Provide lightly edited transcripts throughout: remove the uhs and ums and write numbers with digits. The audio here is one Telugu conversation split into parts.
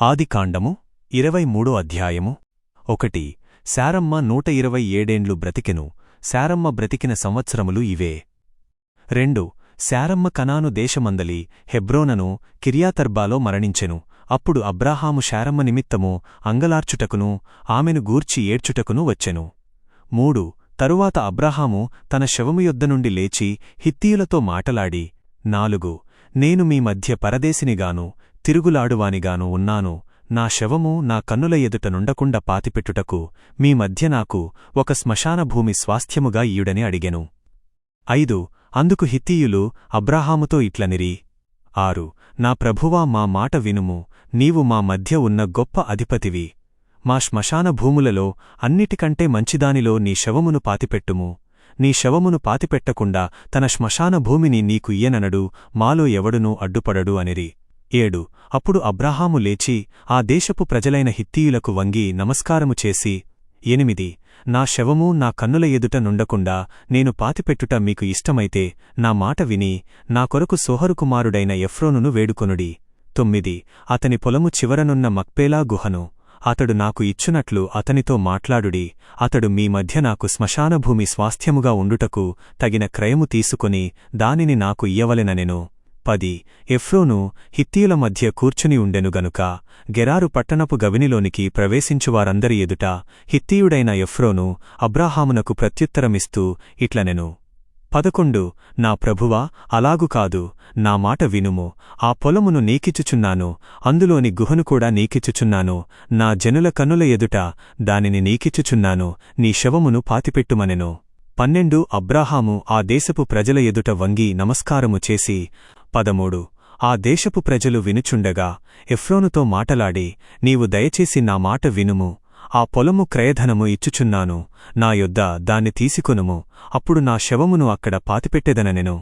ఆదికాండము 23 అధ్యాయము 1 శారమ్మ 127 బ్రతికెను. శారమ్మ బ్రతికిన సంవత్సరములు ఇవే. 2 శారమ్మ కనాను దేశమందలి హెబ్రోనను కిర్యాతర్బాలో మరణించెను. అప్పుడు అబ్రాహాము శారమ్మ నిమిత్తము అంగలార్చుటకును ఆమెను గూర్చి ఏడ్చుటకును వచ్చెను. 3 తరువాత అబ్రాహాము తన శవము యొద్ద నుండి లేచి హిత్తీయులతో మాటలాడి 4 నేను మీ మధ్య పరదేశినిగాను తిరుగులాడువానిగాను ఉన్నాను. నా శవము నా కన్నుల ఎదుట నుండకుండా పాతిపెట్టుటకు మీ మధ్య నాకు ఒక శ్మశానభూమి స్వాస్థ్యముగా ఇయుడని అడిగెను. 5 అందుకు హిత్తీయులు అబ్రాహాముతో ఇట్లనిరి. 6 నా ప్రభువా, మా మాట వినుము. నీవు మా మధ్య ఉన్న గొప్ప అధిపతివి. మా శ్మశాన భూములలో అన్నిటికంటే మంచిదానిలో నీ శవమును పాతిపెట్టుము. నీ శవమును పాతిపెట్టకుండా తన శ్మశాన భూమిని నీకు ఇయ్యననడు మాలో ఎవడునూ అడ్డుపడడు అనిరి. 7 అప్పుడు అబ్రాహాము లేచి ఆ దేశపు ప్రజలైన హిత్తీయులకు వంగి నమస్కారము చేసి 8 నా శవము నా కన్నుల ఎదుట నుండకుండా నేను పాతిపెట్టుట మీకు ఇష్టమైతే నా మాట విని నా కొరకు సోహరు కుమారుడైన ఎఫ్రోనును వేడుకొనుడి. 9 అతని పొలము చివరనున్న మక్పేలా గుహను అతడు నాకు ఇచ్చునట్లు అతనితో మాట్లాడుడి. అతడు మీ మధ్య నాకు శ్మశానభూమి స్వాస్థ్యముగా ఉండుటకు తగిన క్రయము తీసుకుని దానిని నాకు ఇయ్యవలెననెను. 10 ఎఫ్రోను హిత్తీయుల మధ్య కూర్చుని ఉండెను గనుక గెరారు పట్టణపు గవినిలోనికి ప్రవేశించువారందరి ఎదుట హిత్తీయుడైన ఎఫ్రోను అబ్రాహామునకు ప్రత్యుత్తరమిస్తూ ఇట్లనెను. 11 నా ప్రభువా, అలాగు కాదు, నా మాట వినుము. ఆ పొలమును నీకిచ్చుచున్నాను, అందులోని గుహను కూడా నీకిచ్చుచున్నాను. నా జనుల కన్నుల ఎదుట దానిని నీకిచ్చుచున్నాను. నీ శవమును పాతిపెట్టుమనెను. 12 అబ్రాహాము ఆ దేశపు ప్రజల ఎదుట వంగి నమస్కారము చేసి 13 ఆ దేశపు ప్రజలు వినుచుండగా ఎఫ్రోనుతో మాటలాడి నీవు దయచేసి నా మాట వినుము. ఆ పొలము క్రయధనము ఇచ్చుచున్నాను, నా యొద్ద దాన్ని తీసుకొనుము. అప్పుడు నా శవమును అక్కడ పాతిపెట్టెదననెను.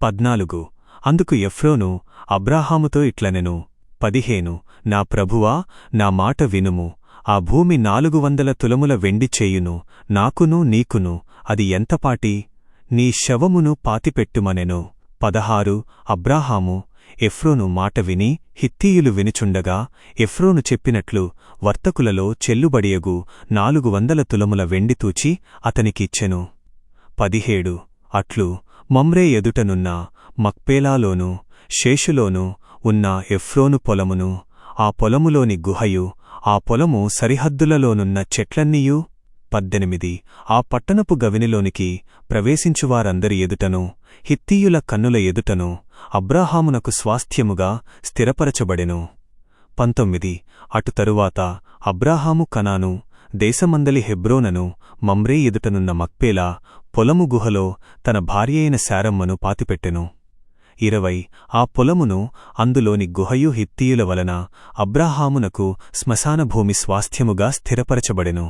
14 అందుకు ఎఫ్రోను అబ్రాహాముతో ఇట్లనెను. 15 నా ప్రభువా, నా మాట వినుము. ఆ భూమి 400 తులముల వెండి చేయును, నాకును నీకును. అది ఎంతపాటి? నీ శవమును పాతిపెట్టుమనెను. 16 అబ్రాహాము ఎఫ్రోను మాట విని హిత్తీయులు వినుచుండగా ఎఫ్రోను చెప్పినట్లు వర్తకులలో చెల్లుబడియగు 400 తులముల వెండి తూచి అతనికిచ్చెను. 17 అట్లు మమ్రే ఎదుటనున్న మక్పేలాలోను షేషులోను ఉన్న ఎఫ్రోను పొలమును, ఆ పొలములోని గుహయు, ఆ పొలము సరిహద్దులలోనున్న చెట్లన్నీయూ. 18 ఆ పట్టణపు గవినిలోనికి ప్రవేశించువారందరి ఎదుటను హిత్తీయుల కన్నుల ఎదుటను అబ్రాహామునకు స్వాస్థ్యముగా స్థిరపరచబడెను. 19 అటు తరువాత అబ్రాహాము కనాను దేశమందలి హెబ్రోనను మమ్రే ఎదుటనున్న మక్పేలా పొలము గుహలో తన భార్యయైన శారమ్మను పాతిపెట్టెను. 20 ఆ పొలమును అందులోని గుహయు హిత్తీయుల వలన అబ్రాహామునకు శ్మశానభూమి స్వాస్థ్యముగా స్థిరపరచబడెను.